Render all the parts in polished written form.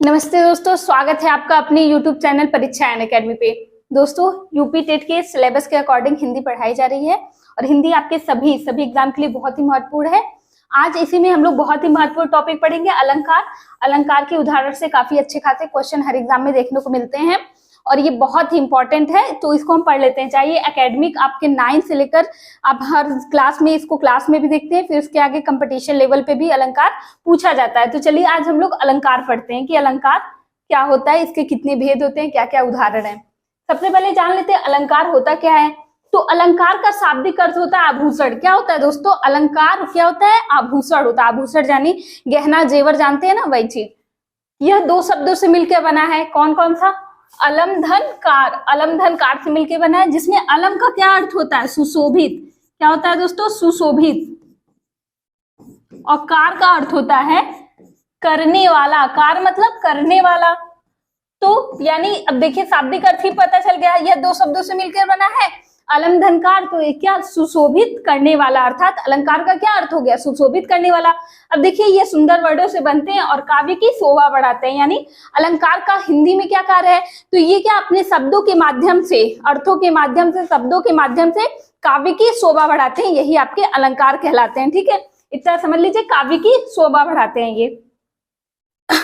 नमस्ते दोस्तों, स्वागत है आपका अपने YouTube चैनल परीक्षा अनअकैडमी पे। दोस्तों, यूपी टेट के सिलेबस के अकॉर्डिंग हिंदी पढ़ाई जा रही है और हिंदी आपके सभी एग्जाम के लिए बहुत ही महत्वपूर्ण है। आज इसी में हम लोग बहुत ही महत्वपूर्ण टॉपिक पढ़ेंगे, अलंकार। अलंकार के उदाहरण से काफी अच्छे खासे क्वेश्चन हर एग्जाम में देखने को मिलते हैं और ये बहुत ही इंपॉर्टेंट है, तो इसको हम पढ़ लेते हैं। चाहिए एकेडमिक आपके 9 से लेकर आप हर क्लास में इसको क्लास में भी देखते हैं, फिर उसके आगे कंपटीशन लेवल पे भी अलंकार पूछा जाता है। तो चलिए आज हम लोग अलंकार पढ़ते हैं कि अलंकार क्या होता है, इसके कितने भेद होते हैं, क्या क्या उदाहरण है। सबसे पहले जान लेते हैं अलंकार होता क्या है। तो अलंकार का शाब्दिक अर्थ होता है आभूषण। क्या होता है दोस्तों? अलंकार क्या होता है? आभूषण होता है। आभूषण यानी गहना जेवर, जानते हैं ना, वही चीज। यह 2 शब्दों से मिलकर बना है। कौन कौन सा? अलम धन कार। अलम धन कार से मिलकर बना है, जिसमें अलम का क्या अर्थ होता है? सुशोभित। क्या होता है दोस्तों? सुशोभित। और कार का अर्थ होता है करने वाला। कार मतलब करने वाला। तो यानी अब देखिए शाब्दिक अर्थ ही पता चल गया, यह 2 शब्दों से मिलकर बना है, अलम धनकार। तो ये क्या? सुशोभित करने वाला। अर्थात अलंकार का क्या अर्थ हो गया? सुशोभित करने वाला। अब देखिए ये सुंदर वर्डों से बनते हैं और काव्य की शोभा बढ़ाते हैं। यानी अलंकार का हिंदी में क्या कार्य है? तो ये क्या अपने शब्दों के माध्यम से, अर्थों के माध्यम से, शब्दों के माध्यम से काव्य की शोभा बढ़ाते हैं। यही आपके अलंकार कहलाते हैं। ठीक है, इतना समझ लीजिए, काव्य की शोभा बढ़ाते हैं ये।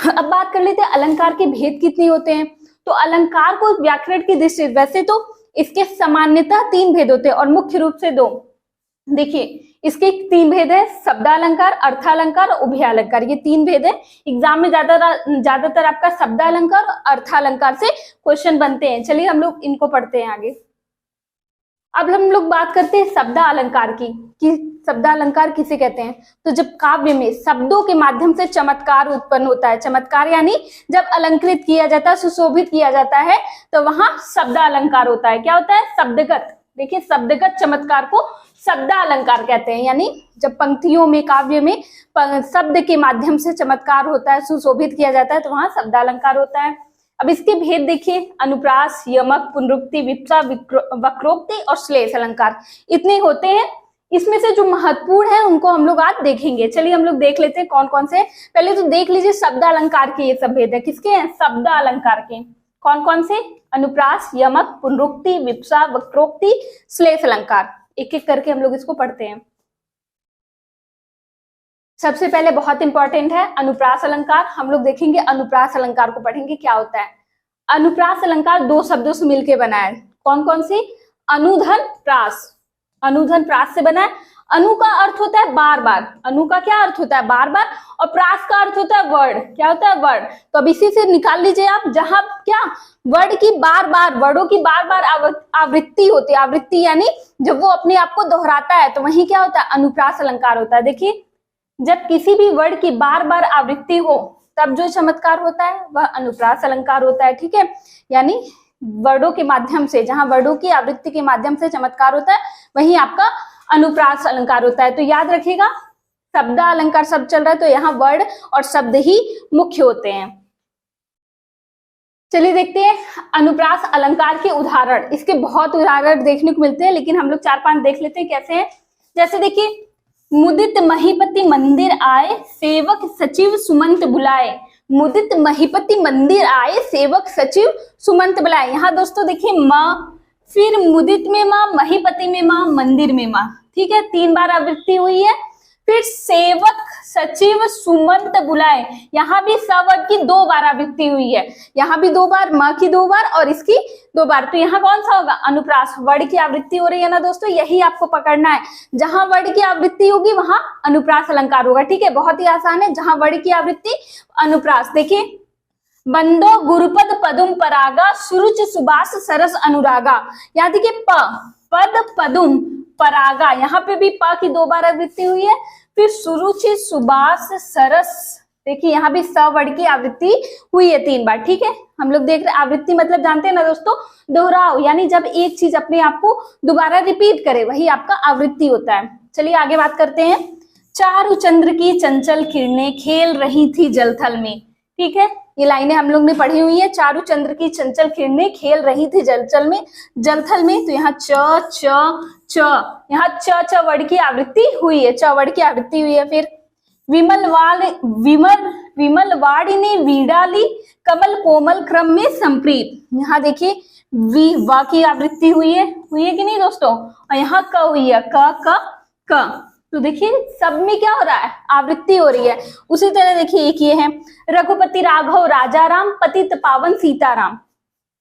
अब बात कर लेते हैं अलंकार के भेद कितने होते हैं। तो अलंकार को व्याकरण की दृष्टि, वैसे तो इसके सामान्यतः 3 भेद होते हैं और मुख्य रूप से 2। देखिए इसके 3 भेद है, शब्दालंकार, अर्थालंकार और उभयालंकार। ये 3 भेद है। एग्जाम में ज्यादातर आपका शब्दालंकार और अर्थालंकार से क्वेश्चन बनते हैं। चलिए हम लोग इनको पढ़ते हैं आगे। अब हम लोग बात करते हैं शब्दालंकार की, कि शब्दालंकार किसे कहते हैं। तो जब काव्य में शब्दों के माध्यम से चमत्कार उत्पन्न होता है, चमत्कार यानी जब अलंकृत किया जाता है, सुशोभित किया जाता है, तो वहां शब्दालंकार होता है। क्या होता है? शब्दगत। देखिए शब्दगत चमत्कार को शब्दालंकार कहते हैं। यानी जब पंक्तियों में, काव्य में शब्द के माध्यम से चमत्कार होता है, सुशोभित किया जाता है, तो वहां शब्दालंकार होता है। अब इसके भेद देखिए, अनुप्रास, यमक, पुनरुक्ति, विप्सा, वक्रोक्ति और श्लेष अलंकार, इतने होते हैं। इसमें से जो महत्वपूर्ण है उनको हम लोग आज देखेंगे। चलिए हम लोग देख लेते हैं कौन कौन से। पहले तो देख लीजिए शब्दालंकार के ये सब भेद है। किसके हैं? शब्दालंकार के। कौन कौन से? अनुप्रास, यमक, पुनरुक्ति, विप्सा, वक्रोक्ति, श्लेष अलंकार। एक एक करके हम लोग इसको पढ़ते हैं। सबसे पहले बहुत इंपॉर्टेंट है अनुप्रास अलंकार। हम लोग देखेंगे अनुप्रास अलंकार को पढ़ेंगे क्या होता है। अनुप्रास अलंकार 2 शब्दों से मिलकर बना है। कौन कौन से? अनुधन प्रास। अनुधन प्रास से बना है। अनु का अर्थ होता है बार बार। अनु का क्या अर्थ होता है? बार बार। और प्रास का अर्थ होता है वर्ड। क्या होता है? वर्ड। तो अब इसी से निकाल लीजिए आप, जहां क्या वर्ड की बार बार, वर्डों की बार बार आवृत्ति होती है। आवृत्ति यानी जब वो अपने आप को दोहराता है, तो वही क्या होता है? अनुप्रास अलंकार होता है। देखिए जब किसी भी वर्ड की बार बार आवृत्ति हो, तब जो चमत्कार होता है वह अनुप्रास अलंकार होता है। ठीक है, यानी वर्डों के माध्यम से, जहां वर्डों की आवृत्ति के माध्यम से चमत्कार होता है, वही आपका अनुप्रास अलंकार होता है। तो याद रखिएगा, शब्द अलंकार शब्द चल रहा है, तो यहाँ वर्ड और शब्द ही मुख्य होते हैं। चलिए देखते हैं अनुप्रास अलंकार के उदाहरण। इसके बहुत उदाहरण देखने को मिलते हैं, लेकिन हम लोग 4-5 देख लेते हैं कैसे हैं। जैसे देखिए, मुदित महीपति मंदिर आए, सेवक सचिव सुमंत बुलाए। मुदित महीपति मंदिर आए, सेवक सचिव सुमंत बुलाए। यहाँ दोस्तों देखिए माँ, फिर मुदित में माँ, महीपति में माँ, मंदिर में माँ। ठीक है, 3 बार आवृत्ति हुई है। फिर सेवक सचिव सुमंत बुलाए, यहाँ भी सवर्ड की 2 बार आवृत्ति हुई है। यहाँ भी 2 बार, माँ की 2 बार और इसकी 2 बार। तो यहाँ कौन सा होगा? अनुप्रास। वर्ड की आवृत्ति हो रही है ना दोस्तों, यही आपको पकड़ना है। जहां वर्ड की आवृत्ति होगी वहां अनुप्रास अलंकार होगा। ठीक है, बहुत ही आसान है। जहां वर्ड की आवृत्ति, अनुप्रास। देखिए, बंदो गुरुपद पदुम परागा, सुरुच सुबास सरस अनुरागा। यहाँ देखिए पद पदुम परागा, यहाँ पे भी प की 2 बार आवृत्ति हुई है। फिर सुरुचि सुबास सरस, देखिए यहाँ भी स वर्ड की आवृत्ति हुई है 3 बार। ठीक है, हम लोग देख रहे हैं आवृत्ति मतलब जानते हैं ना दोस्तों, दोहराव। यानी जब एक चीज अपने आप को दोबारा रिपीट करे, वही आपका आवृत्ति होता है। चलिए आगे बात करते हैं। चारु चंद्र की चंचल किरणें खेल रही थी जलथल में। ठीक है, ये लाइनें हम लोग ने पढ़ी हुई है। चारु चंद्र की चंचल किरणें खेल रही थी जलथल में। तो यहाँ च, यहाँ च वर्ड की आवृत्ति हुई है। च वर्ड की आवृत्ति हुई है। फिर विमल वाड़िनी वीड़ा ली कमल कोमल क्रम में संप्रीत। यहाँ देखिए वी वा की आवृत्ति हुई है कि नहीं दोस्तों, और यहाँ क हुई है क। तो देखिए सब में क्या हो रहा है, आवृत्ति हो रही है। उसी तरह देखिए एक ये है रघुपति राघव राजा राम पतित पावन सीताराम।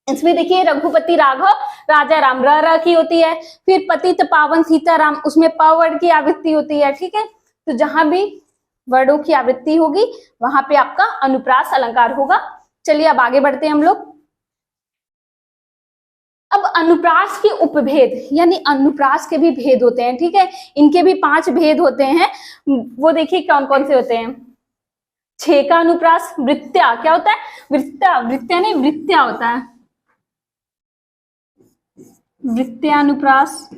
इसमें देखिए रघुपति राघव राजा राम र की होती है, फिर पतित पावन सीताराम उसमें प वर्ड की आवृत्ति होती है। ठीक है, तो जहां भी वर्डों की आवृत्ति होगी वहां पे आपका अनुप्रास अलंकार होगा। चलिए अब आगे बढ़ते हैं हम लोग। अब अनुप्रास के उपभेद, यानी अनुप्रास के भी भेद होते हैं। ठीक है, इनके भी 5 भेद होते हैं। वो देखिए कौन कौन से होते हैं। छेका अनुप्रास, वृत्त्या क्या होता है, वृत्त्या नहीं वृत्त्या होता है, वृत्त्यानुप्रास,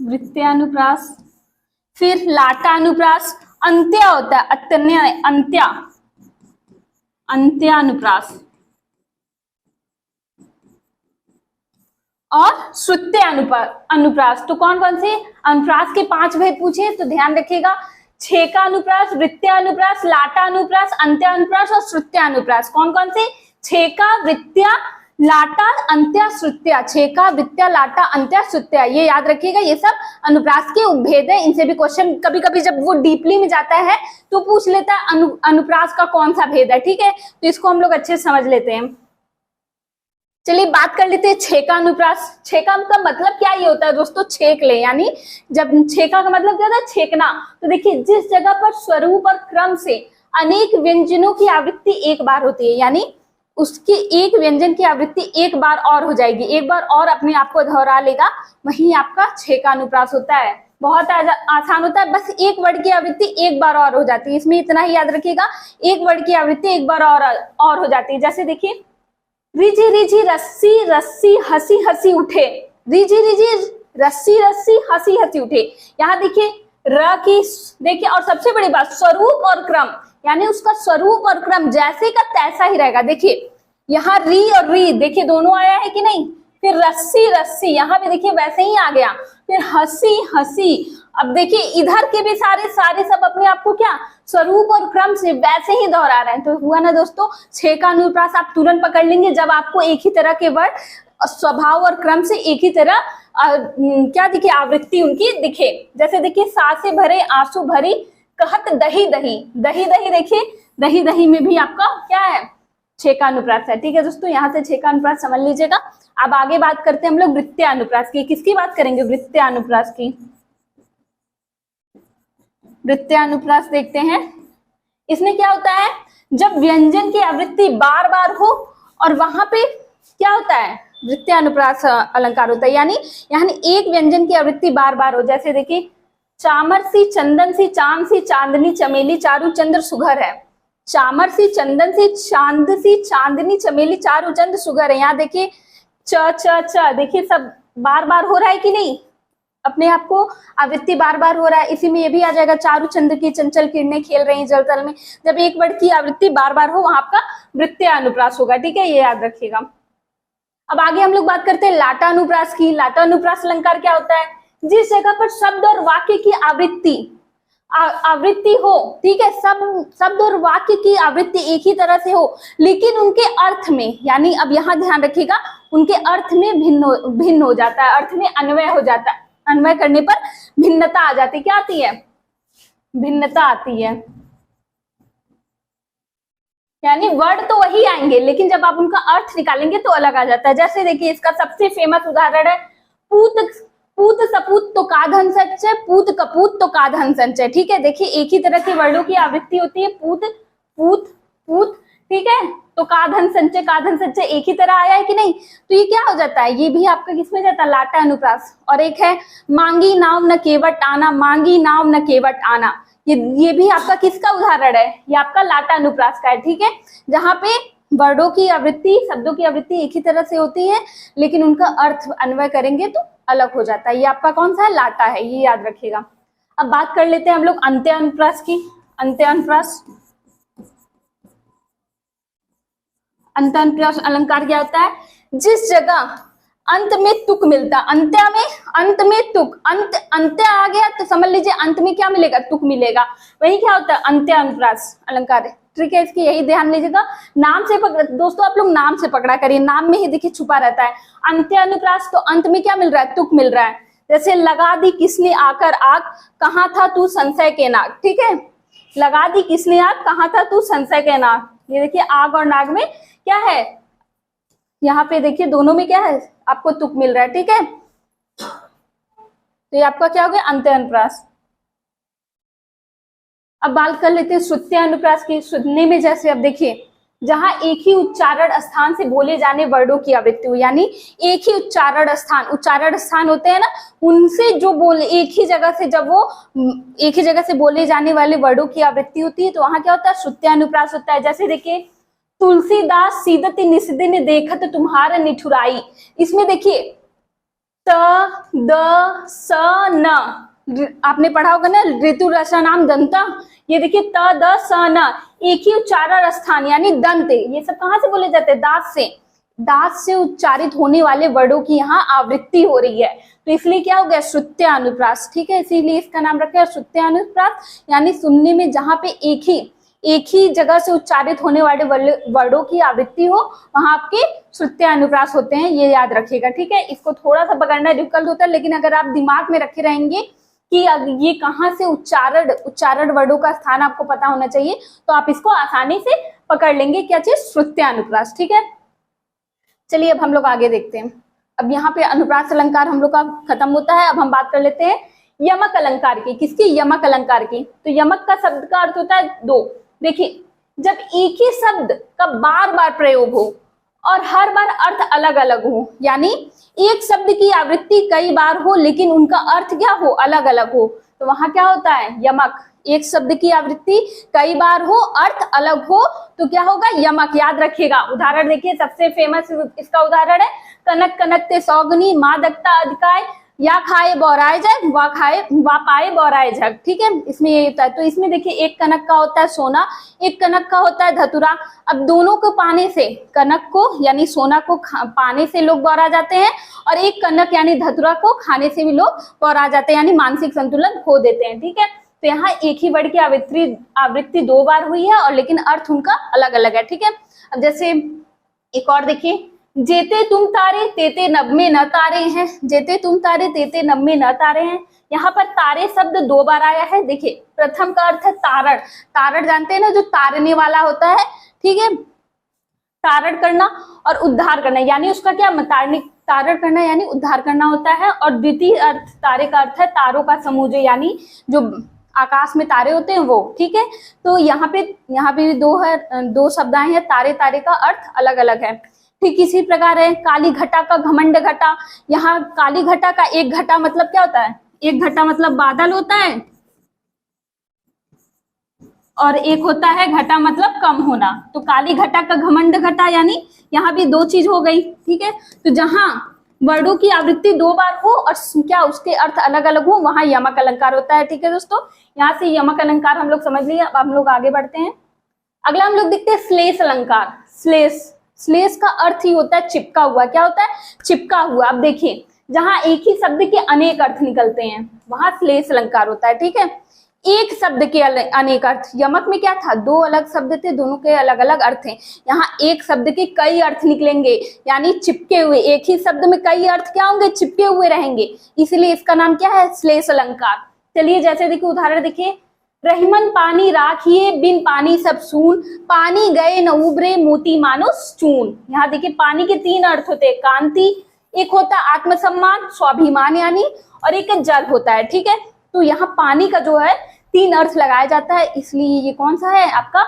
वृत्त्यानुप्रास। फिर लाटानुप्रास, अंत्या होता है, अंत्या, अंत्यानुप्रास, और श्रुत्य अनुप्रास। तो कौन कौन से अनुप्रास के 5 भेद पूछे तो ध्यान रखिएगा, छेका अनुप्रास, वृत्त्या अनुप्रास, लाटा अनुप्रास, अंत्या अनुप्रास और श्रुत्य अनुप्रास। कौन कौन से, छेका वृत्त्या लाटा अंत्या श्रुत्या, छेका वृत्त्या लाटा अंत्या श्रुत्या, ये याद रखिएगा। ये सब अनुप्रास के उपभेद है। इनसे भी क्वेश्चन कभी कभी जब वो डीपली में जाता है तो पूछ लेता है अनुप्रास का कौन सा भेद है। ठीक है, तो इसको हम लोग अच्छे से समझ लेते हैं। चलिए बात कर लेते हैं छेका अनुप्रास। छेका का मतलब क्या ये होता है दोस्तों, छेक ले, यानी जब छेका का मतलब क्या होता है, छेकना। तो देखिए जिस जगह पर स्वरूप और क्रम से अनेक व्यंजनों की आवृत्ति एक बार होती है, यानी उसकी एक व्यंजन की आवृत्ति एक बार और हो जाएगी, एक बार और अपने आप को दोहरा लेगा, वही आपका छेका अनुप्रास होता है। बहुत आसान होता है, बस एक वर्ड की आवृत्ति एक बार और हो जाती है। इसमें इतना ही याद रखिएगा, एक वर्ड की आवृत्ति एक बार और हो जाती है। जैसे देखिए रिझी रिझी रस्सी रस्सी हंसी हंसी उठे, रिझी रिझी रस्सी रस्सी हंसी हंसी उठे। यहाँ देखिए र की, देखिए और सबसे बड़ी बात स्वरूप और क्रम, यानी उसका स्वरूप और क्रम जैसे का तैसा ही रहेगा। देखिए यहाँ री और री देखिए दोनों आया है कि नहीं, फिर रस्सी रस्सी यहाँ पे देखिए वैसे ही आ गया, फिर हंसी हंसी। अब देखिए इधर के भी सारे सब अपने आप को क्या स्वरूप और क्रम से वैसे ही दोहरा रहे हैं। तो हुआ ना दोस्तों, छेका अनुप्रास आप तुरंत पकड़ लेंगे जब आपको एक ही तरह के वर्ड स्वभाव और क्रम से एक ही तरह क्या दिखे, आवृत्ति उनकी दिखे। जैसे देखिए सांसें भरे आंसू भरी कहत दही दही, दही दही देखिए दही दही में भी आपका क्या है, छेका अनुप्रास है। ठीक है दोस्तों, यहाँ से छेका अनुप्रास समझ लीजिएगा। अब आगे बात करते हैं हम लोग वृत्त्या अनुप्रास की। किसकी बात करेंगे, वृत्त्या अनुप्रास की। वृत्त्या अनुप्रास देखते हैं। इसमें क्या होता है, जब व्यंजन की आवृत्ति बार बार हो और वहां पे क्या होता है, वृत्त्या अनुप्रास अलंकार होता है, यानी एक व्यंजन की आवृत्ति बार बार हो। जैसे देखिए चामर सी चंदन सी चांद सी चांदनी चमेली चारू चंद्र सुघर है, चामर सी चंदन सी चांद सी चांदनी चमेली चारू चंद्र सुघर है। यहाँ देखिए च देखिए सब बार बार हो रहा है कि नहीं, अपने आप को आवृत्ति बार बार हो रहा है। इसी में ये भी आ जाएगा चारू चंद्र की चंचल किरणें खेल रही जल तल में। जब एक वर्ड की आवृत्ति बार बार हो वहां आपका वृत्त्या अनुप्रास होगा। ठीक है, ये याद रखिएगा। अब आगे हम लोग बात करते हैं लाटा अनुप्रास की। लाटा अनुप्रास अलंकार क्या होता है, जिस जगह पर शब्द और वाक्य की आवृत्ति हो, ठीक है, शब्द और वाक्य की आवृत्ति एक ही तरह से हो, लेकिन उनके अर्थ में, यानी अब यहाँ ध्यान रखिएगा, उनके अर्थ में भिन्न हो जाता है, अर्थ में अन्वय हो जाता है। अन्वय करने पर भिन्नता आ जाती है। क्या आती है, भिन्नता आती है। यानी वर्ड तो वही आएंगे लेकिन जब आप उनका अर्थ निकालेंगे तो अलग आ जाता है। जैसे देखिए इसका सबसे फेमस उदाहरण है पूत सपूत तो का धन सच है, पूत कपूत तो का धन संचय। ठीक है, देखिए एक ही तरह के वर्डों की आवृत्ति होती है, पूत पूत पूत, ठीक है, तो का धन संचय एक ही तरह आया है कि नहीं। तो ये क्या हो जाता है, ये भी आपका किसमें जाता है, लाटा अनुप्रास। और एक है मांगी नाव न केवट आना, मांगी नाव न केवट आना, ये भी आपका किसका उदाहरण है, ये आपका लाटा अनुप्रास का है। ठीक है, जहां पे वर्डों की आवृत्ति, शब्दों की आवृत्ति एक ही तरह से होती है लेकिन उनका अर्थ अन्वय करेंगे तो अलग हो जाता है। ये आपका कौन सा है, लाटा है, ये याद रखिएगा। अब बात कर लेते हैं हम लोग अंत्य अनुप्रास की। अंत्य अनुप्रास, अंत्य अनुप्रास अलंकार क्या होता है, जिस जगह अंत में तुक मिलता, अंत्य में, अंत में तुक, अंत्य आ गया तो समझ लीजिए अंत में क्या मिलेगा, तुक मिलेगा। वही क्या होता है, अंत्य अनुप्रास अलंकार। ठीक है, इसकी यही ध्यान लीजिएगा। नाम से पकड़, दोस्तों आप लोग नाम से पकड़ा करिए, नाम में ही देखिए छुपा रहता है अंत्य अनुप्रास, तो अंत में क्या मिल रहा है, तुक मिल रहा है। जैसे लगा दी किसने आकर आग, कहाँ था तू संशय के नाग। ठीक है, लगा दी किसने आग, कहाँ था तू संशय के नाग। ये देखिए आग और नाग में क्या है, यहाँ पे देखिए दोनों में क्या है, आपको तुक मिल रहा है। ठीक है, तो ये आपका क्या हो गया, अंत्य अनुप्रास। अब बात कर लेते हैं श्रुत्य अनुप्रास की। सुनने में जैसे अब देखिए जहां एक ही उच्चारण स्थान से बोले जाने वर्डों की आवृत्ति हो, यानी एक ही उच्चारण स्थान होते हैं ना, उनसे जो बोले एक ही जगह से, जब वो एक ही जगह से बोले जाने वाले वर्डों की आवृत्ति होती है तो वहां क्या होता है, श्रुत्य अनुप्रास होता है। जैसे देखिए तुलसीदास सीदत निस्दिन देखत तुम्हारा निठुराई, इसमें देखिए त द स न, आपने पढ़ा होगा ना ऋतु रसा नाम दंता, ये देखिए त द स न, एक ही उच्चारण स्थान यानी दंत, ये सब कहाँ से बोले जाते हैं, दांत से उच्चारित होने वाले वर्डों की यहाँ आवृत्ति हो रही है, तो इसलिए क्या हो गया, श्रुत्य अनुप्रास। ठीक है, इसीलिए इसका नाम रखा है श्रुत्य अनुप्रास, यानी सुनने में जहाँ पे एक ही जगह से उच्चारित होने वाले वर्डों की आवृत्ति हो वहां आपके श्रुत्य अनुप्रास होते हैं, ये याद रखिएगा। ठीक है, इसको थोड़ा सा पकड़ना डिफिकल्ट होता है, लेकिन अगर आप दिमाग में रखे रहेंगे कि ये कहाँ से उच्चारण वर्डों का स्थान आपको पता होना चाहिए, तो आप इसको आसानी से पकड़ लेंगे। क्या चीज, श्रुत्य अनुप्रास। ठीक है, चलिए अब हम लोग आगे देखते हैं। अब यहाँ पे अनुप्रास अलंकार हम लोग का खत्म होता है। अब हम बात कर लेते हैं यमक अलंकार की। किसकी, यमक अलंकार की। तो यमक का शब्द का अर्थ होता है दो। देखिए जब एक ही शब्द का बार बार प्रयोग हो और हर बार अर्थ अलग अलग हो, यानी एक शब्द की आवृत्ति कई बार हो लेकिन उनका अर्थ क्या हो, अलग अलग हो, तो वहां क्या होता है, यमक। एक शब्द की आवृत्ति कई बार हो, अर्थ अलग हो, तो क्या होगा, यमक। याद रखिएगा। उदाहरण देखिए, सबसे फेमस इसका उदाहरण है कनक कनकते सौगनी माँ दक्ता अधिकाय, या खाए बौराए जग, वा पाए बौराए जग। ठीक है, इसमें ये होता है। तो इसमें देखिए एक कनक का होता है सोना, एक कनक का होता है धतुरा। अब दोनों को पाने से, कनक को यानी सोना को पाने से लोग बौरा जाते हैं, और एक कनक यानी धतुरा को खाने से भी लोग बौरा जाते हैं, यानी मानसिक संतुलन खो देते हैं। ठीक है, तो यहाँ एक ही वर्ड की आवृत्ति दो बार हुई है और लेकिन अर्थ उनका अलग अलग है। ठीक है, अब जैसे एक और देखिए, जेते तुम तारे तेते नभ में न तारे हैं, जेते तुम तारे तेते नभ में न तारे हैं। यहाँ पर तारे शब्द दो बार आया है। देखिए प्रथम का अर्थ है तारण, तारण जानते हैं ना, जो तारने वाला होता है। ठीक है, तारण करना और उद्धार करना, यानी उसका क्या, तारण करना यानी उद्धार करना होता है। और द्वितीय अर्थ तारे का अर्थ है तारों का समूह, जो यानी जो आकाश में तारे होते हैं वो। ठीक है, तो यहाँ पे दो शब्द आए हैं, तारे, तारे का अर्थ अलग अलग है। ठीक इसी प्रकार है काली घटा का घमंड घटा। यहाँ काली घटा का एक घटा मतलब क्या होता है, एक घटा मतलब बादल होता है, और एक होता है घटा मतलब कम होना। तो काली घटा का घमंड घटा, यानी यहाँ भी दो चीज हो गई। ठीक है, तो जहां वर्डों की आवृत्ति दो बार हो और क्या उसके अर्थ अलग अलग हो, वहां यमक अलंकार होता है। ठीक है दोस्तों, यहाँ से यमक अलंकार हम लोग समझ लिए। अब हम लोग आगे बढ़ते हैं। अगला हम लोग देखते हैं श्लेष अलंकार। श्लेष का अर्थ ही होता है चिपका हुआ। क्या होता है, चिपका हुआ। अब देखिए जहां एक ही शब्द के अनेक अर्थ निकलते हैं वहां श्लेष अलंकार होता है। ठीक है, एक शब्द के अनेक अर्थ, यमक में क्या था, दो अलग शब्द थे, दोनों के अलग अलग अर्थ हैं। यहाँ एक शब्द के कई अर्थ निकलेंगे, यानी चिपके हुए। एक ही शब्द में कई अर्थ क्या होंगे, चिपके हुए रहेंगे, इसलिए इसका नाम क्या है, श्लेष अलंकार। चलिए जैसे देखिए उदाहरण देखिए, रहीमन पानी राखिए बिन पानी सब सून, पानी गए न उबरे मोती मानो चून। यहाँ देखिए पानी के तीन अर्थ होते हैं, कांति, एक होता है आत्मसम्मान स्वाभिमान यानी, और एक जल होता है। ठीक है, तो यहाँ पानी का जो है तीन अर्थ लगाया जाता है, इसलिए ये कौन सा है आपका,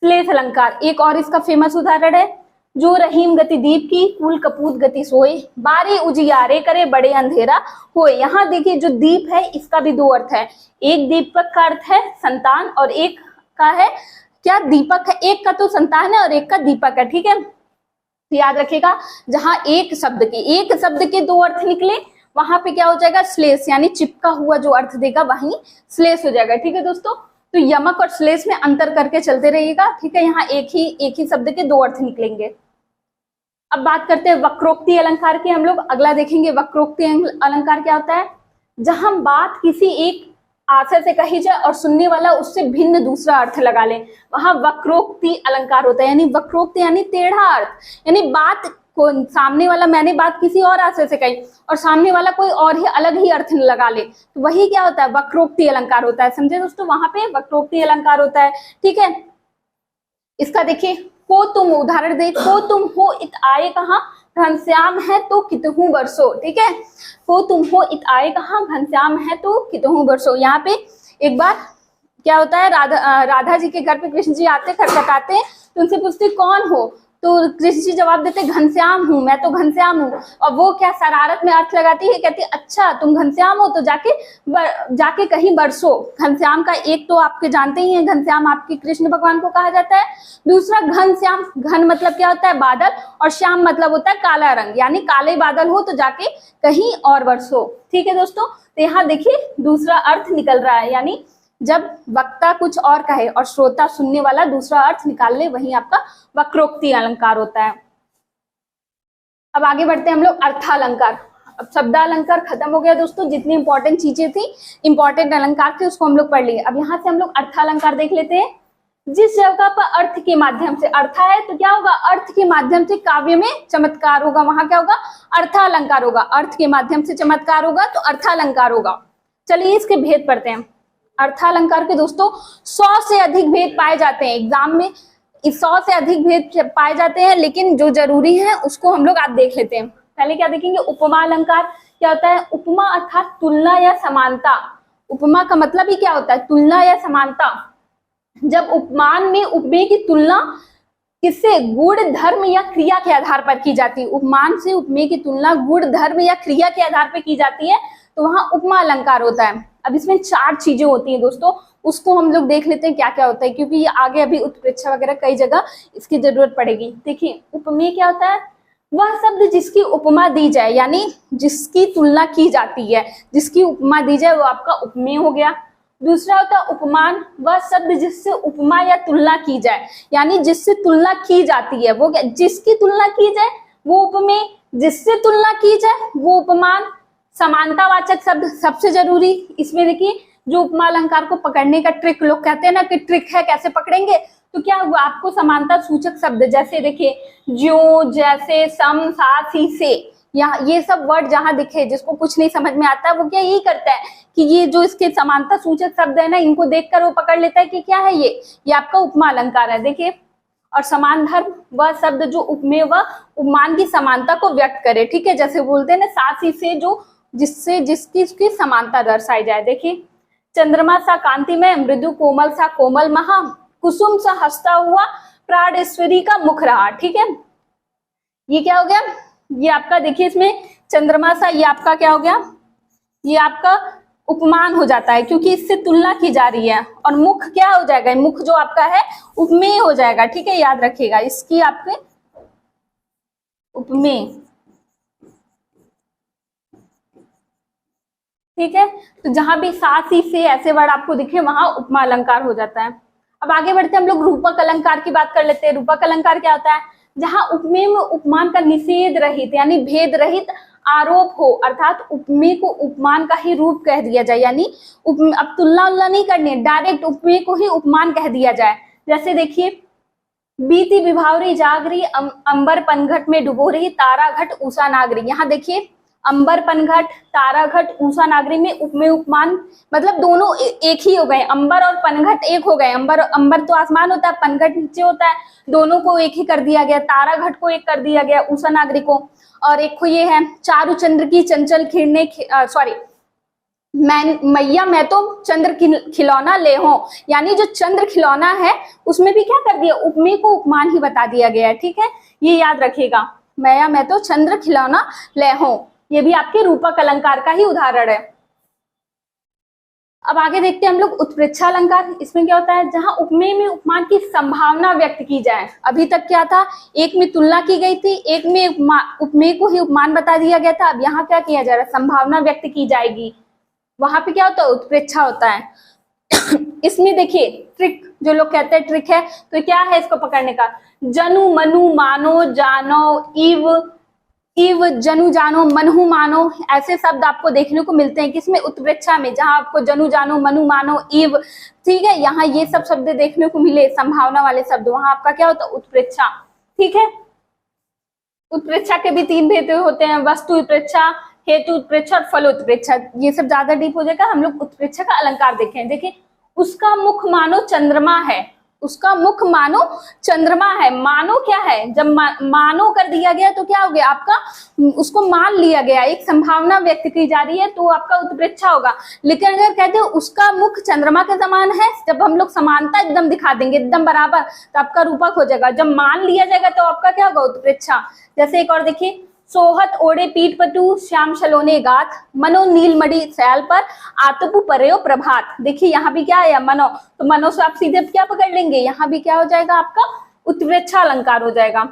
श्लेष अलंकार। एक और इसका फेमस उदाहरण है, जो रहीम गति दीप की कुल कपूत गति सोए, बारे उजियारे करे बड़े अंधेरा होए। यहाँ देखिए जो दीप है इसका भी दो अर्थ है, एक दीपक का अर्थ है संतान और एक का है क्या, दीपक है। एक का तो संतान है और एक का दीपक है। ठीक है, तो याद रखिएगा जहां एक शब्द के दो अर्थ निकले वहां पे क्या हो जाएगा, श्लेष, यानी चिपका हुआ जो अर्थ देगा वहीं श्लेष हो जाएगा। ठीक है दोस्तों, तो यमक और श्लेष में अंतर करके चलते रहिएगा। ठीक है, यहाँ एक ही शब्द के दो अर्थ निकलेंगे। अब बात करते हैं वक्रोक्ति अलंकार की। हम लोग अगला देखेंगे वक्रोक्ति अलंकार क्या होता है। जहां बात किसी एक आशय से कही जाए और सुनने वाला उससे भिन्न दूसरा अर्थ लगा ले, वहां वक्रोक्ति अलंकार होता है। यानी वक्रोक्ति यानी टेढ़ा अर्थ, यानी बात को सामने वाला, मैंने बात किसी और आशय से कही और सामने वाला कोई और ही अलग ही अर्थ लगा ले, तो वही क्या होता है, वक्रोक्ति अलंकार होता है। समझे दोस्तों, वहां पे वक्रोक्ति अलंकार होता है। ठीक है, इसका देखिए, को तुम उदाहरण दे, को तुम हो इत आए कहाँ, घनश्याम है तो कितहु बरसो। ठीक है, को तुम हो इत आए कहाँ, घनश्याम है तो कितहु बरसो। यहाँ पे एक बार क्या होता है, राधा जी के घर पे कृष्ण जी आते, खटखटाते हैं, तो उनसे पूछते कौन हो, तो कृष्ण जी जवाब देते घनश्याम हूँ, मैं तो घनश्याम हूँ। और वो क्या शरारत में अर्थ लगाती है, कहती है अच्छा तुम घनश्याम हो तो जाके कहीं बरसो। घनश्याम का एक तो आपके जानते ही हैं, घनश्याम आपके कृष्ण भगवान को कहा जाता है। दूसरा घनश्याम, घन मतलब क्या होता है, बादल, और श्याम मतलब होता है काला रंग, यानी काले बादल हो तो जाके कहीं और बरसो। ठीक है दोस्तों, तो यहाँ देखिए दूसरा अर्थ निकल रहा है, यानी जब वक्ता कुछ और कहे और श्रोता सुनने वाला दूसरा अर्थ निकाल ले, वही आपका वक्रोक्ति अलंकार होता है। अब आगे बढ़ते हैं हम लोग अर्थालंकार। अब शब्दालंकार खत्म हो गया दोस्तों, जितनी इंपॉर्टेंट चीजें थी, इंपॉर्टेंट अलंकार थे, उसको हम लोग पढ़ लिए। अब यहाँ से हम लोग अर्थालंकार देख लेते हैं। जिस जगह पर अर्थ के माध्यम से, अर्थ है तो क्या होगा, अर्थ के माध्यम से काव्य में चमत्कार होगा, वहां क्या होगा, अर्थालंकार होगा। अर्थ के माध्यम से चमत्कार होगा तो अर्थालंकार होगा। चलिए इसके भेद पढ़ते हैं। अर्थालंकार के दोस्तों 100 से अधिक भेद पाए जाते हैं एग्जाम में, 100 से अधिक भेद पाए जाते हैं, लेकिन जो जरूरी है उसको हम लोग आज देख लेते हैं। पहले क्या देखेंगे, उपमा अलंकार क्या होता है। उपमा अर्थात तुलना या समानता। उपमा का मतलब ही क्या होता है, तुलना या समानता। जब उपमान में उपमेय की तुलना किससे, गुण धर्म या क्रिया के आधार पर की जाती है। उपमान से उपमेय की तुलना गुण धर्म या क्रिया के आधार पर की जाती है, तो वहां उपमा अलंकार होता है। अब इसमें 4 चीजें होती हैं दोस्तों, उसको हम लोग देख लेते हैं क्या क्या होता है, क्योंकि ये आगे अभी उत्प्रेक्षा वगैरह कई जगह इसकी जरूरत पड़ेगी। देखिए, उपमेय क्या होता है, वह शब्द जिसकी उपमा दी जाए, यानी जिसकी तुलना की जाती है, जिसकी उपमा दी जाए वो आपका उपमेय हो गया। दूसरा होता है उपमान, वह शब्द जिससे उपमा या तुलना की जाए, यानी जिससे तुलना की जाती है वो क्या, जिसकी तुलना की जाए वो उपमेय, जिससे तुलना की जाए वो उपमान। समानतावाचक शब्द सबसे जरूरी, इसमें देखिए जो उपमा अलंकार को पकड़ने का ट्रिक, लोग कहते हैं ना कि ट्रिक है कैसे पकड़ेंगे, तो क्या हुआ, आपको समानता सूचक शब्द जैसे देखिए ज्यों, जैसे, सम, साथ ही, से, यहाँ ये सब वर्ड जहां दिखे, जिसको कुछ नहीं समझ में आता है वो क्या यही करता है कि ये जो इसके समानता सूचक शब्द है ना, इनको देखकर वो पकड़ लेता है कि क्या है ये आपका उपमा अलंकार है। देखिए, और समान धर्म, वह शब्द जो उपमेय व उपमान की समानता को व्यक्त करे। ठीक है, जैसे बोलते हैं ना साथ ही से, जो जिससे जिसकी उसकी समानता दर्शाई जाए। देखिए, चंद्रमा सा कांति में, मृदु कोमल सा कोमल महा, कुसुम सा हंसता हुआ प्राणेश्वरी का मुख रहा। ठीक है, ये क्या हो गया, ये आपका देखिए इसमें चंद्रमा सा, ये आपका क्या हो गया, ये आपका उपमान हो जाता है क्योंकि इससे तुलना की जा रही है। और मुख क्या हो जाएगा, मुख जो आपका है उपमेय हो जाएगा। ठीक है, याद रखिएगा इसकी आपके उपमेय। ठीक है, तो जहां भी साथ ही से ऐसे वर्ड आपको दिखे वहां उपमा अलंकार हो जाता है। अब आगे बढ़ते हैं हम लोग रूपक अलंकार की बात कर लेते हैं। रूपक अलंकार क्या होता है, जहां उपमेय में उपमान का निषेध रहित यानी भेद रहित आरोप हो, अर्थात उपमेय को उपमान का ही रूप कह दिया जाए, यानी अब तुलना नहीं करनी है, डायरेक्ट उपमेय को ही उपमान कह दिया जाए। जैसे देखिए, बीती विभावरी जागरी, अंबर पनघट में डुबो रही तारा घट उषा नागरी। यहाँ देखिए अंबर पनघट, तारा घट, उषा नागरी में उपमेय उपमान मतलब दोनों एक ही हो गए, अंबर और पनघट एक हो गए। अंबर तो आसमान होता है, पनघट नीचे होता है, दोनों को एक ही कर दिया गया। तारा घट को एक कर दिया गया, उषा नागरी को। और एक को ये है, चारु चंद्र की चंचल खिरने, सॉरी मैया मैं तो चंद्र खिलौना ले हो, यानी जो चंद्र खिलौना है उसमें भी क्या कर दिया, उपमेय को उपमान ही बता दिया गया है। ठीक है, ये याद रखिएगा, मैया मैं तो चंद्र खिलौना ले हो, ये भी आपके रूपक अलंकार का ही उदाहरण है। अब आगे देखते हैं हम लोग उत्प्रेक्षा अलंकार। इसमें क्या होता है, जहां उपमेय में उपमान की संभावना व्यक्त की जाए। अभी तक क्या था, एक में तुलना की गई थी, एक में उपमेय को ही उपमान बता दिया गया था। अब यहाँ क्या किया जा रहा है, संभावना व्यक्त की जाएगी, वहां पे क्या होता है, उत्प्रेक्षा होता है। इसमें देखिए ट्रिक, जो लोग कहते हैं ट्रिक है, तो क्या है इसको पकड़ने का? जनु मनु मानो जानो इव, इव जनु जानो मनहु मानो, ऐसे शब्द आपको देखने को मिलते हैं किसमें? उत्प्रेक्षा में, जहां आपको जनु जानो मनु मानो इव, ठीक है, यहाँ ये सब शब्द देखने को मिले संभावना वाले शब्द, वहां आपका क्या होता है? उत्प्रेक्षा। ठीक है, उत्प्रेक्षा के भी 3 भेद होते हैं, वस्तु उत्प्रेक्षा, हेतु उत्प्रेक्षा और फल उत्प्रेक्षा। ये सब ज्यादा डीप हो जाएगा, हम लोग उत्प्रेक्षा का अलंकार देखें। देखिए, उसका मुख मानो चंद्रमा है, उसका मुख मानो चंद्रमा है। मानो क्या है? जब मानो कर दिया गया तो क्या हो गया आपका? उसको मान लिया गया, एक संभावना व्यक्त की जा रही है, तो आपका उत्प्रेक्षा होगा। लेकिन अगर कहते हो उसका मुख चंद्रमा के समान है, जब हम लोग समानता एकदम दिखा देंगे, एकदम बराबर, तो आपका रूपक हो जाएगा। जब मान लिया जाएगा तो आपका क्या होगा? उत्प्रेक्षा। जैसे एक और देखिए, सोहत ओढ़े पीठ पटु श्याम सलोने गात, मनो नीलमणि सैल पर आतपु परयो प्रभात। देखिए यहाँ भी क्या है? मनो, तो मनो से आप सीधे क्या पकड़ लेंगे? यहाँ भी क्या हो जाएगा आपका? उत्प्रेक्षा अलंकार हो जाएगा।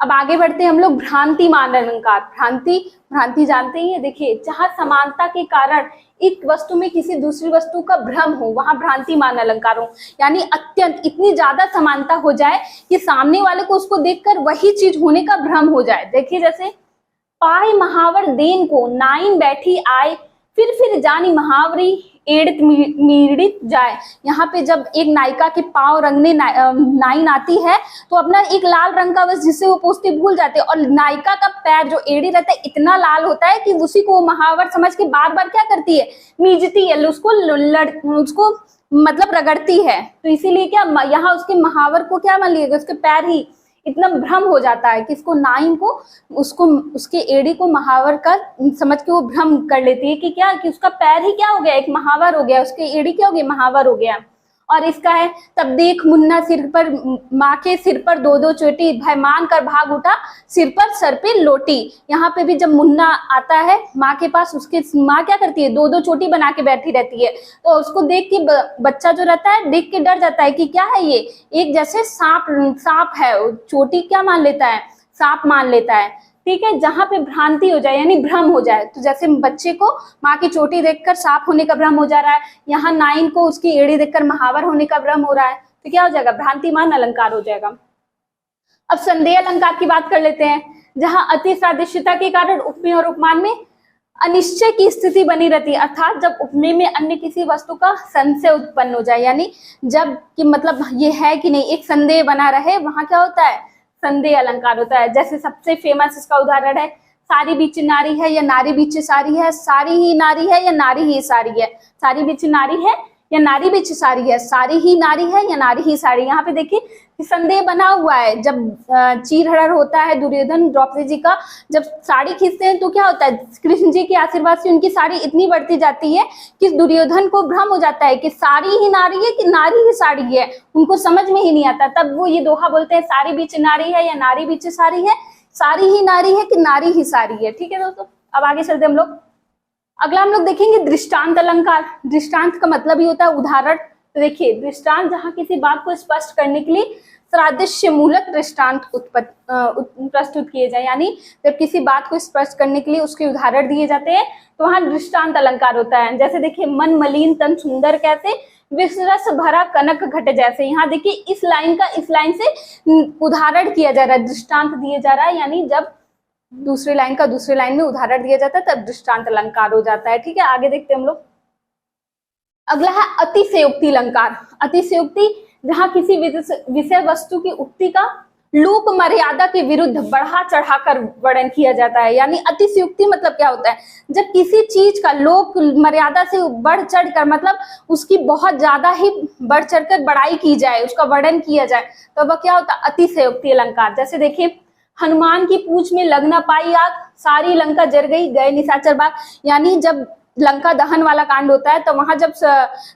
अब आगे बढ़ते हैं हम लोग भ्रांति मान अलंकार। भ्रांति जानते ही है। देखिए, जहां समानता के कारण एक वस्तु में किसी दूसरी वस्तु का भ्रम हो, वहां भ्रांति मान अलंकार हो, यानी अत्यंत इतनी ज्यादा समानता हो जाए कि सामने वाले को उसको देखकर वही चीज होने का भ्रम हो जाए। देखिए, जैसे पाए महावर देन को नाइन बैठी आए, फिर जानी महावरी एड़ित मीड़ित जाए। यहाँ पे जब एक नायिका के पांव रंगने नाइन आती है तो अपना एक लाल रंग का वस्त्र जिससे वो पोंछते भूल जाते हैं, और नायिका का पैर जो एड़ी रहता है इतना लाल होता है कि उसी को महावर समझ के बार बार क्या करती है? मीजती है, उसको मतलब रगड़ती है। तो इसीलिए क्या यहाँ उसके महावर को क्या मान लिएगा? उसके पैर ही इतना भ्रम हो जाता है कि इसको नाइन को उसको उसके एड़ी को महावर का समझ के वो भ्रम कर लेती है कि क्या, कि उसका पैर ही क्या हो गया? एक महावर हो गया, उसके एड़ी क्या हो गया? महावर हो गया। और इसका है, तब देख मुन्ना सिर पर माँ के सिर पर 2-2 चोटी, भयमान कर भाग उठा सिर पर सर पे लोटी। यहाँ पे भी जब मुन्ना आता है माँ के पास, उसके माँ क्या करती है? 2-2 चोटी बना के बैठी रहती है, तो उसको देख के बच्चा जो रहता है देख के डर जाता है कि क्या है ये? एक जैसे सांप है, चोटी क्या मान लेता है? सांप मान लेता है। ठीक है, जहां पे भ्रांति हो जाए यानी भ्रम हो जाए, तो जैसे बच्चे को माँ की चोटी देखकर सांप होने का भ्रम हो जा रहा है, यहाँ नाइन को उसकी एड़ी देखकर महावर होने का भ्रम हो रहा है, तो क्या हो जाएगा? भ्रांतिमान अलंकार हो जाएगा। अब संदेह अलंकार की बात कर लेते हैं, जहां अति सादृश्यता के कारण उपमेय और उपमान में अनिश्चय की स्थिति बनी रहती है, अर्थात जब उपमेय में अन्य किसी वस्तु का संशय उत्पन्न हो जाए, यानी जब कि मतलब ये है कि नहीं, एक संदेह बना रहे, वहां क्या होता है? संदेह अलंकार होता है। जैसे सबसे फेमस इसका उदाहरण है, सारी बीच नारी है या नारी बीच सारी है, सारी ही नारी है या नारी ही सारी है, सारी बीच नारी है या नारी बीच सारी है, सारी ही नारी है या नारी ही सारी। यहाँ पे देखिए संदेह बना हुआ है। जब चीरहरण होता है दुर्योधन द्रौपदी जी का, जब साड़ी खींचते हैं तो क्या होता है? कृष्ण जी के आशीर्वाद से उनकी साड़ी इतनी बढ़ती जाती है कि दुर्योधन को भ्रम हो जाता है कि साड़ी ही नारी है कि नारी ही साड़ी है, उनको समझ में ही नहीं आता। तब वो ये दोहा बोलते हैं, सारी बीच नारी है या नारी बीच सारी है, सारी ही नारी है कि नारी ही सारी है। ठीक है दोस्तों, अब आगे चलते हम लोग। अगला हम लोग देखेंगे दृष्टांत अलंकार। दृष्टांत का मतलब ही होता है उदाहरण। तो देखिए, दृष्टांत जहां किसी बात को स्पष्ट करने के लिए सादृश्य मूलक दृष्टांत प्रस्तुत किए जाए, यानी जब किसी बात को स्पष्ट करने के लिए उसके उदाहरण दिए जाते हैं तो वहां दृष्टांत अलंकार होता है। जैसे देखिए, मन मलिन तन सुंदर कैसे, विषरस भरा कनक घट जैसे। यहाँ देखिए इस लाइन से उदाहरण किया जा रहा है, दृष्टांत दिए जा रहा है, यानी जब दूसरी लाइन का दूसरी लाइन में उदाहरण दिया जाता है तब दृष्टांत अलंकार हो जाता है। ठीक है, आगे देखते हैं हम लोग। अगला है अतिशयोक्ति अलंकार। अतिशयोक्ति जहां किसी विषय वस्तु की उक्ति का लोक मर्यादा के विरुद्ध बढ़ा चढ़ाकर वर्णन किया जाता है। यानी अतिशयोक्ति मतलब क्या होता है? जब किसी चीज का लोक मर्यादा से बढ़ चढ़ कर, मतलब उसकी बहुत ज्यादा ही बढ़ चढ़ कर बड़ाई की जाए, उसका वर्णन किया जाए, तो वह क्या होता है? अतिशयोक्ति अलंकार। जैसे देखिए, हनुमान की पूंछ में लग न पाई आग, सारी लंका जर गई गए निशाचर बाग। यानी जब लंका दहन वाला कांड होता है तो वहां जब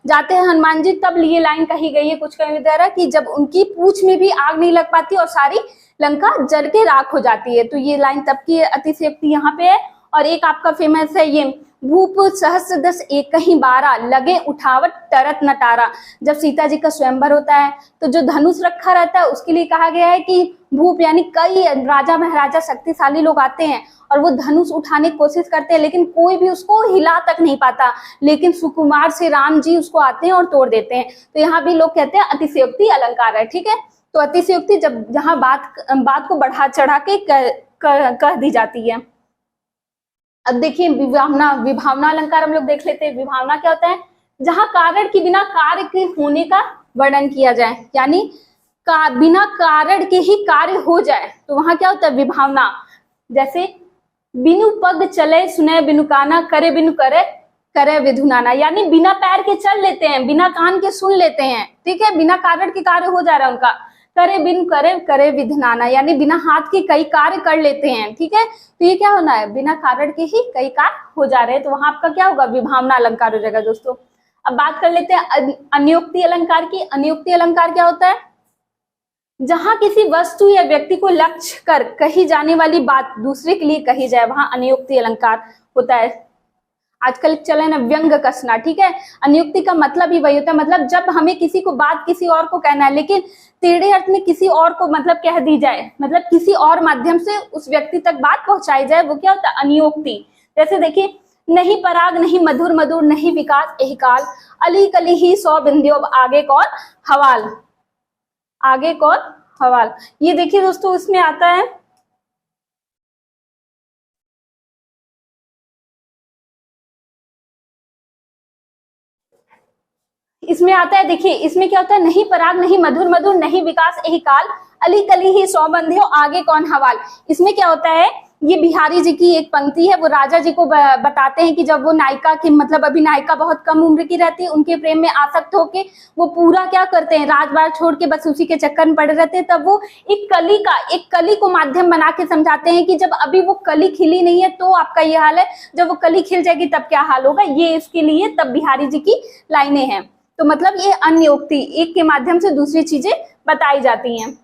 जाते हैं हनुमान जी, तब ये लाइन कही गई है कुछ कहीं द्वारा कि जब उनकी पूंछ में भी आग नहीं लग पाती और सारी लंका जल के राख हो जाती है। तो ये लाइन तब की अतिशयोक्ति यहाँ पे है। और एक आपका फेमस है ये, भूप सहस्र दस एक ही 12 लगे उठावट टरत नटारा। जब सीता जी का स्वयंवर होता है तो जो धनुष रखा रहता है उसके लिए कहा गया है कि भूप यानी कई राजा महाराजा शक्तिशाली लोग आते हैं और वो धनुष उठाने की कोशिश करते हैं, लेकिन कोई भी उसको हिला तक नहीं पाता, लेकिन सुकुमार से राम जी उसको आते हैं और तोड़ देते हैं। तो यहाँ भी लोग कहते हैं अतिशयोक्ति अलंकार है। ठीक है, तो अतिशयोक्ति जब जहाँ बात को बढ़ा चढ़ा के कह दी जाती है। अब देखिए विभावना अलंकार हम लोग देख लेते हैं। विभावना क्या होता है? जहां कारण के बिना कार्य के होने का वर्णन किया जाए, यानी बिना कारण के ही कार्य हो जाए, तो वहां क्या होता है? विभावना। जैसे बिनु पग चले सुने बिनु काना, करे बिनु करे करे विधुनाना, यानी बिना पैर के चल लेते हैं, बिना कान के सुन लेते हैं। ठीक है, बिना कारण के कार्य हो जा रहा है उनका। करे बिन करे करे विधनाना, यानी बिना हाथ के कई कार्य कर लेते हैं। ठीक है, तो ये क्या होना है? बिना कारण के ही कई कार्य हो जा रहे हैं, तो वहां आपका क्या होगा? विभावना अलंकार हो जाएगा दोस्तों। अब बात कर लेते हैं अन्योक्ति अलंकार की। अन्योक्ति अलंकार क्या होता है? जहां किसी वस्तु या व्यक्ति को लक्ष्य कर कही जाने वाली बात दूसरे के लिए कही जाए, वहां अन्योक्ति अलंकार होता है। आजकल चले ना व्यंग कसना। ठीक है, अन्योक्ति का मतलब ही वही होता है, मतलब जब हमें किसी को बात किसी और को कहना है, लेकिन टेढ़े अर्थ में किसी और को मतलब कह दी जाए, मतलब किसी और माध्यम से उस व्यक्ति तक बात पहुंचाई जाए, वो क्या होता है? अन्योक्ति। जैसे देखिए, नहीं पराग नहीं मधुर मधुर नहीं विकास एहि काल, अली कली ही 100 बिंदियों आगे कौन हवाल, आगे कौन हवाल। ये देखिए दोस्तों, इसमें आता है देखिए इसमें क्या होता है? नहीं पराग नहीं मधुर मधुर नहीं विकास एहि काल, अली कली ही 100 बंधियों आगे कौन हवाल। इसमें क्या होता है? ये बिहारी जी की एक पंक्ति है, वो राजा जी को बताते हैं कि जब वो नायिका की मतलब अभी नायिका बहुत कम उम्र की रहती है, उनके प्रेम में आसक्त होके वो पूरा क्या करते हैं? राजबार छोड़ के बस उसी के चक्कर में पड़े रहते हैं। तब वो एक कली को माध्यम बना के समझाते हैं कि जब अभी वो कली खिली नहीं है तो आपका ये हाल है, जब वो कली खिल जाएगी तब क्या हाल होगा। ये इसके लिए तब बिहारी जी की लाइनें हैं। तो मतलब ये अन्योक्ति, एक के माध्यम से दूसरी चीजें बताई जाती हैं।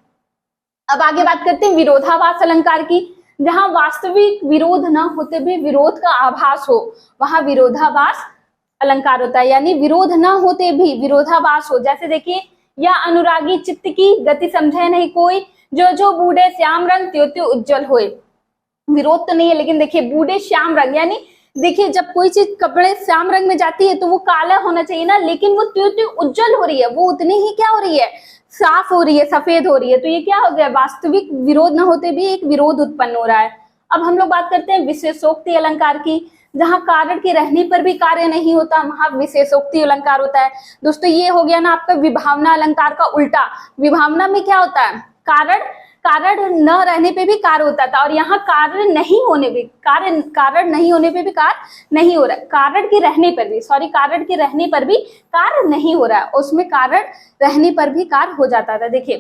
अब आगे बात करते हैं विरोधाभास अलंकार की। जहां वास्तविक विरोध न होते भी विरोध का आभास हो, वहां विरोधाभास अलंकार होता है, यानी विरोध न होते भी विरोधाभास हो। जैसे देखिए, या अनुरागी चित्त की गति समझे नहीं कोई, जो जो बूढ़े श्याम रंग त्यो त्यो उज्जवल होए। विरोध तो नहीं है, लेकिन देखिए बूढ़े श्याम रंग, यानी देखिए जब कोई चीज कपड़े श्याम रंग में जाती है तो वो काला होना चाहिए ना, लेकिन वो त्यो त्यो उज्जवल हो रही है, वो उतनी ही क्या हो रही है? साफ हो रही है, सफेद हो रही है। तो ये क्या हो गया? वास्तविक विरोध न होते भी एक विरोध उत्पन्न हो रहा है। अब हम लोग बात करते हैं विशेषोक्ति अलंकार की। जहां कारण के रहने पर भी कार्य नहीं होता, वहां विशेषोक्ति अलंकार होता है। दोस्तों ये हो गया ना आपका विभावना अलंकार का उल्टा। विभावना में क्या होता है? कारण न रहने पे भी कार्य होता था, और यहाँ कारण नहीं होने पे भी कार्य नहीं हो रहा है। कारण के रहने पर भी कार्य नहीं हो रहा है, उसमें कारण रहने पर भी कार्य हो जाता था। देखिए,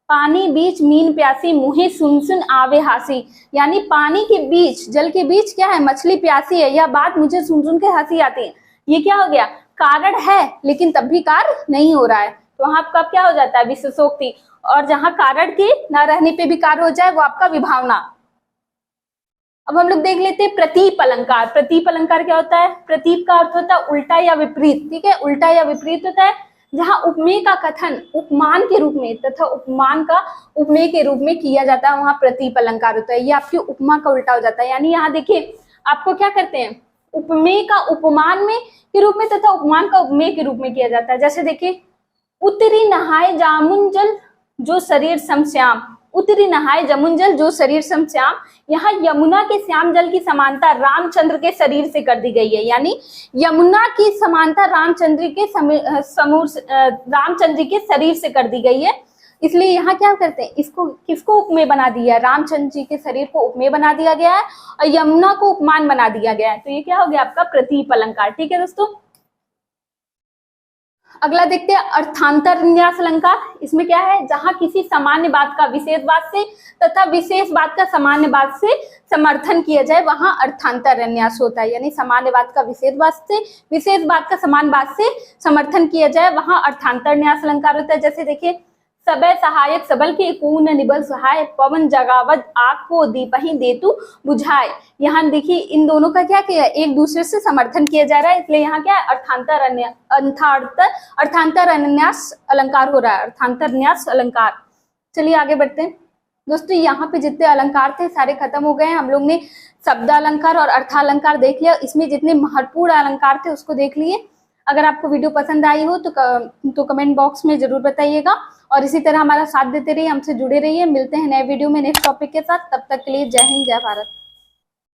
पानी बीच मीन प्यासी मुहे सुन सुन आवे हासी, यानी पानी के बीच, जल के बीच क्या है? मछली प्यासी है, यह बात मुझे सुन सुन के हंसी आती है। ये क्या हो गया? कारण है लेकिन तब भी कार्य नहीं हो रहा है, तो वहां आपका क्या हो जाता है? विशेषोक्ति। और जहां कारण के न रहने पे भी कार्य हो जाए, वो आपका विभावना। अब हम लोग देख लेते हैं प्रतीप अलंकार। प्रतीप अलंकार क्या होता है? प्रतीप का अर्थ होता है उल्टा या विपरीत। ठीक है, उल्टा या विपरीत होता है। जहां उपमेय का कथन उपमान के रूप में तथा उपमान का उपमेय के रूप में किया जाता है, वहां प्रतीप अलंकार होता है। ये आपकी उपमा का उल्टा हो जाता है। यानी यहाँ देखिए, आपको क्या करते हैं? उपमेय का उपमान में के रूप में तथा उपमान का उपमेय के रूप में किया जाता है। जैसे देखिए, उतरी नहाए जामुन जल जो शरीर समश्याम, उतरी नहाए जमुन जल जो शरीर समश्याम। यहाँ यमुना के श्याम जल की समानता रामचंद्र के शरीर से कर दी गई है, यानी यमुना की समानता रामचंद्र के शरीर से कर दी गई है। इसलिए यहाँ क्या करते हैं? इसको किसको उपमेय बना दिया? रामचंद्र जी के शरीर को उपमेय बना दिया गया है और यमुना को उपमान बना दिया गया है। तो ये क्या हो गया? आपका प्रतीप अलंकार। ठीक है दोस्तों, अगला देखते हैं अर्थांतरन्यास अलंकार। इसमें क्या है? जहां किसी सामान्य बात का विशेष बात से तथा विशेष बात का सामान्य बात से समर्थन किया जाए, वहां अर्थांतरन्यास होता है। यानी सामान्य बात का विशेष बात से, विशेष बात का समान बात से समर्थन किया जाए, वहां अर्थांतरन्यास अलंकार होता है। जैसे देखिए, सबे सहायक सबल के कून निबल सहाय, पवन जगावत आग को दीपहि देतु बुझाए। यहाँ देखिए इन दोनों का क्या किया? एक दूसरे से समर्थन किया जा रहा है, इसलिए यहाँ क्या है? अर्थांतरन्यास अलंकार हो रहा है, अर्थांतरन्यास अलंकार। चलिए आगे बढ़ते हैं। दोस्तों यहाँ पे जितने अलंकार थे सारे खत्म हो गए हैं। हम लोग ने शब्द अलंकार और अर्थालंकार देख लिया, इसमें जितने महत्वपूर्ण अलंकार थे उसको देख लिए। अगर आपको वीडियो पसंद आई हो तो कमेंट बॉक्स में जरूर बताइएगा, और इसी तरह हमारा साथ देते रहिए, हमसे जुड़े रहिए। मिलते हैं नए वीडियो में नेक्स्ट टॉपिक के साथ, तब तक के लिए जय हिंद जय भारत।